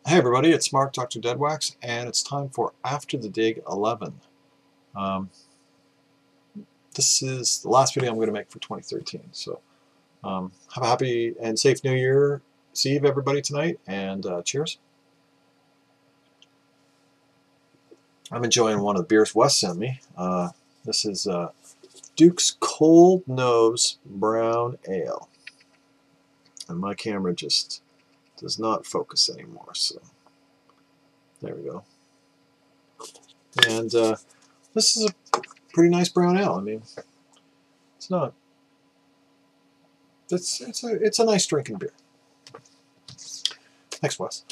Hey everybody, it's Mark, DoctorDeadwax, and it's time for After the Dig 11. Um, this is the last video I'm going to make for 2013, so have a happy and safe New Year's Eve everybody tonight, and cheers. I'm enjoying one of the beers Wes sent me. This is Duke's Cold Nose Brown Ale, and my camera just does not focus anymore, so there we go. And this is a pretty nice brown ale. I mean, it's not. It's a nice drinking beer. Thanks, Wes.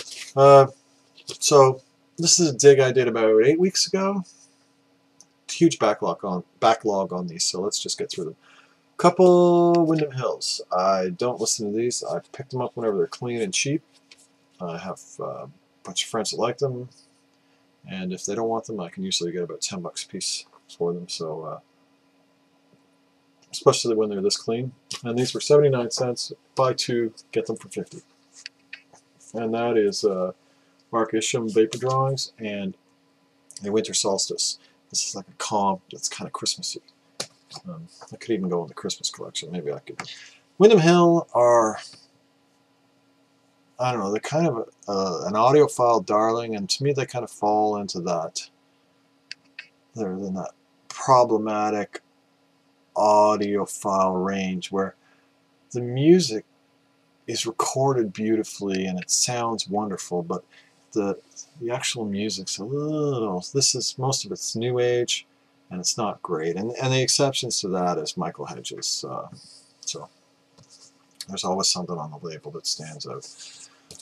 So this is a dig I did about 8 weeks ago. Huge backlog on these, so let's just get through them. Couple Windham Hills. I don't listen to these. I pick them up whenever they're clean and cheap. I have a bunch of friends that like them, and if they don't want them, I can usually get about 10 bucks a piece for them. So especially when they're this clean. And these were 79 cents. Buy two, get them for 50. And that is Mark Isham Vapor Drawings and a Winter Solstice. This is like a comp that's kind of Christmassy. I could even go in the Christmas collection. Maybe I could. Windham Hill are, I don't know, they're kind of an audiophile darling, and to me they kind of fall into that. They're in that problematic audiophile range where the music is recorded beautifully and it sounds wonderful, but the actual music's a little, most of it's new age and it's not great, and the exceptions to that is Michael Hedges. So there's always something on the label that stands out.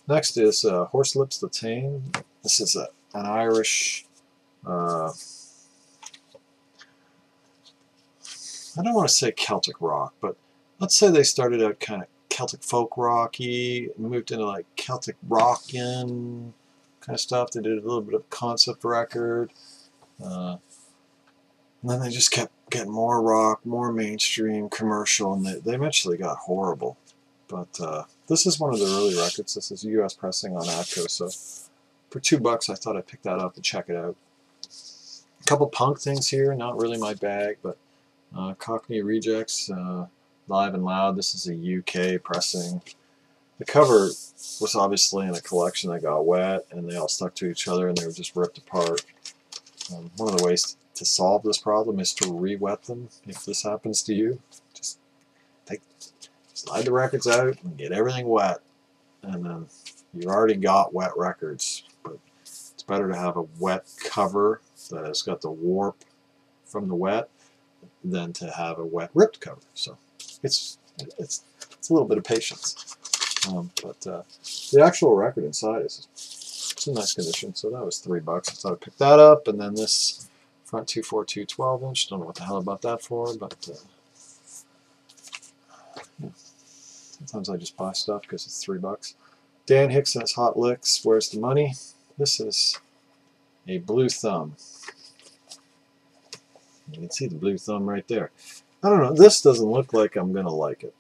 Next is Horse Lips the Tame. This is an Irish, I don't want to say Celtic rock, but let's say they started out kind of Celtic folk rocky, moved into like Celtic rockin' kind of stuff. They did a little bit of concept record, and then they just kept getting more rock, more mainstream, commercial, and they eventually got horrible. But this is one of the early records. This is US pressing on Atco, so for $2 I thought I'd pick that up and check it out. A couple punk things here, not really my bag, but Cockney Rejects, Live and Loud. This is a UK pressing. The cover was obviously in a collection that got wet, and they all stuck to each other, and they were just ripped apart. One of the ways to solve this problem is to re-wet them. If this happens to you, just slide the records out and get everything wet, and then you already got wet records. But it's better to have a wet cover that has got the warp from the wet than to have a wet ripped cover. So it's a little bit of patience. But the actual record inside is in nice condition, so that was $3. I thought I'd pick that up, and then this front 242 12-inch. Don't know what the hell about that for, but yeah. Sometimes I just buy stuff because it's $3. Dan Hicks and his Hot Licks. Where's the money? This is a Blue Thumb. You can see the Blue Thumb right there. I don't know. This doesn't look like I'm gonna like it.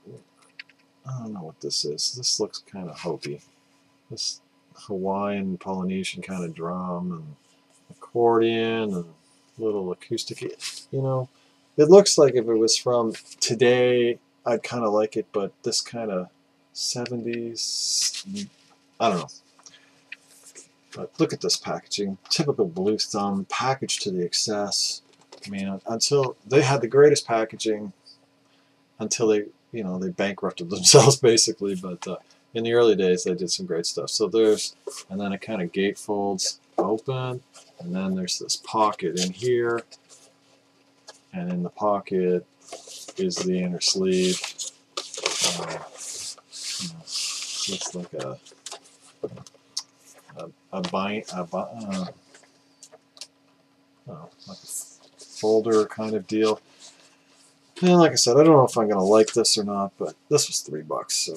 I don't know what this is. This looks kind of Hopi. This Hawaiian, Polynesian kind of drum and accordion and little acoustic. You know, it looks like if it was from today, I'd kind of like it, but this kind of 70s, I don't know. But look at this packaging. Typical Blue Thumb, packaged to the excess. I mean, until they had the greatest packaging, until they bankrupted themselves basically. But in the early days, they did some great stuff. So there's, and then it kind of gate folds open, and then there's this pocket in here, and in the pocket is the inner sleeve. Looks like like a folder kind of deal. And like I said, I don't know if I'm going to like this or not, but this was $3. So,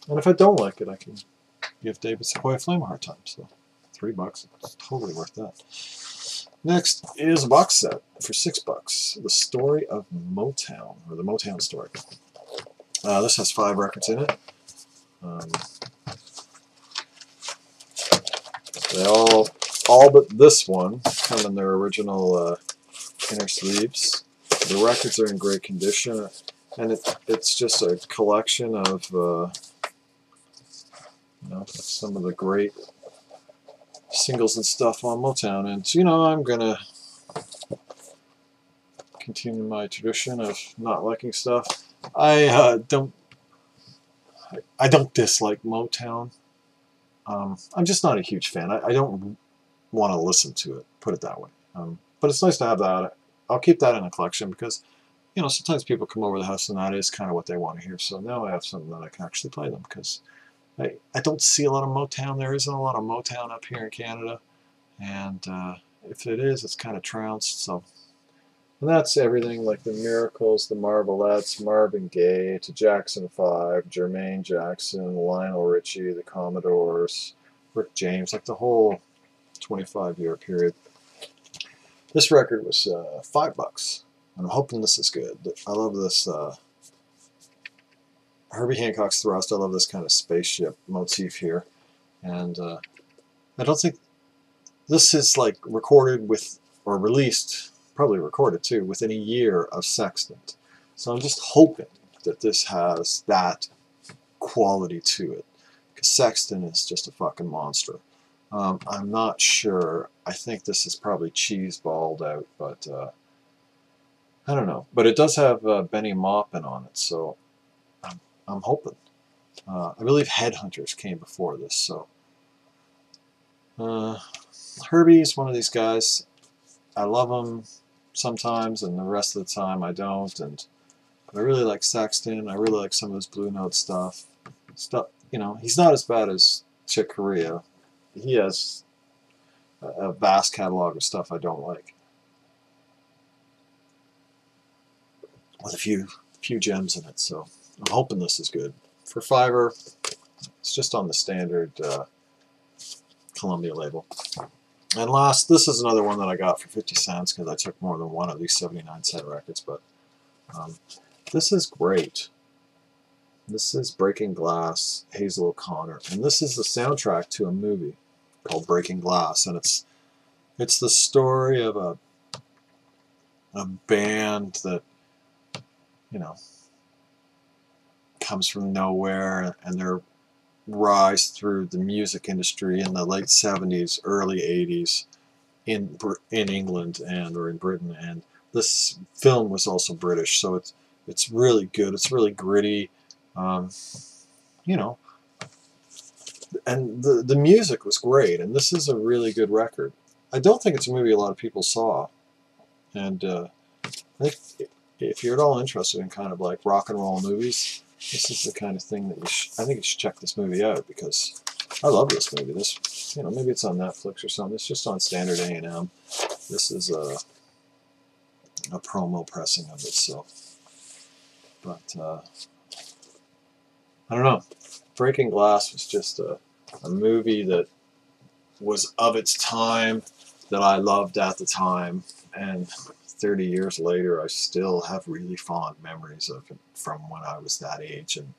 and if I don't like it, I can give David Sequoia Flame a hard time. So $3, it's totally worth that. Next is a box set for $6. The Story of Motown, or the Motown Story. This has 5 records in it. They all but this one come in their original inner sleeves. The records are in great condition, and it's just a collection of some of the great singles and stuff on Motown. And I'm gonna continue my tradition of not liking stuff. I don't dislike Motown. I'm just not a huge fan. I don't want to listen to it, put it that way. But it's nice to have that. I'll keep that in a collection because, sometimes people come over the house and that is kind of what they want to hear. So now I have something that I can actually play them because I don't see a lot of Motown. There isn't a lot of Motown up here in Canada. And if it is, it's kind of trounced. So, and that's everything like the Miracles, the Marvelettes, Marvin Gaye, to Jackson 5, Jermaine Jackson, Lionel Richie, the Commodores, Rick James, like the whole 25-year period. This record was $5, and I'm hoping this is good. I love this Herbie Hancock's Thrust. I love this kind of spaceship motif here, and I don't think this is like recorded with, or released, probably recorded too, within a year of Sextant. So I'm just hoping that this has that quality to it, because Sextant is just a fucking monster. I'm not sure. I think this is probably cheeseballed out, but I don't know. But it does have Benny Maupin on it, so I'm hoping. I believe Headhunters came before this, so. Herbie's one of these guys. I love him sometimes, and the rest of the time I don't. But I really like Sexton. I really like some of his Blue Note stuff. He's not as bad as Chick Corea. He has a vast catalog of stuff I don't like, with a few gems in it. So I'm hoping this is good. For $5, it's just on the standard Columbia label. And last, this is another one that I got for 50 cents because I took more than one of these 79-cent records. But this is great. This is Breaking Glass, Hazel O'Connor, and this is the soundtrack to a movie called Breaking Glass, and it's the story of a band that comes from nowhere, and their rise through the music industry in the late 70s, early 80s in England or in Britain. And this film was also British, so it's really good. It's really gritty. And the music was great, and this is a really good record. I don't think it's a movie a lot of people saw, and I think if you're at all interested in kind of like rock and roll movies, this is the kind of thing that I think you should check this movie out, because I love this movie. This, maybe it's on Netflix or something. It's just on standard A&M. This is a promo pressing of it, so. But I don't know. Breaking Glass was just a movie that was of its time, that I loved at the time, and 30 years later I still have really fond memories of it from when I was that age. And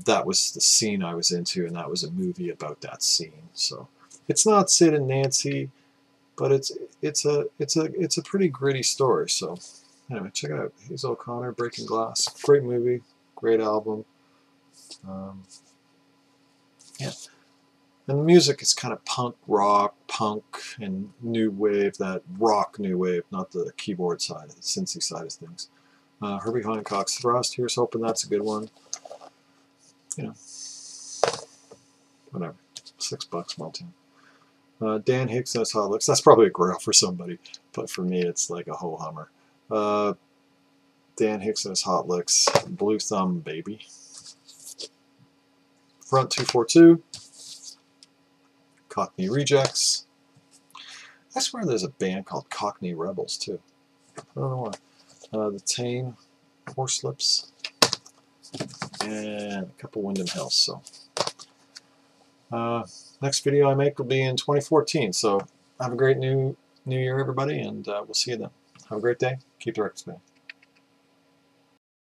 that was the scene I was into, and that was a movie about that scene. So it's not Sid and Nancy, but it's a pretty gritty story. So anyway, check it out. Hazel O'Connor, Breaking Glass. Great movie, great album. Yeah, and the music is kind of punk rock, punk, and new wave. That rock new wave, not the keyboard side, the synthy side of things. Herbie Hancock's Thrust. Here's hoping that's a good one. Whatever, $6 Motown. Dan Hicks and his Hot Licks. That's probably a grail for somebody, but for me it's like a whole hummer. Dan Hicks and his Hot Licks. Blue Thumb Baby. Front 242. Cockney Rejects. I swear there's a band called Cockney Rebels too. I don't know why. The Tame, Horselips, and a couple Wyndham Hills. So next video I make will be in 2014. So have a great new year, everybody, and we'll see you then. Have a great day. Keep the records spinning.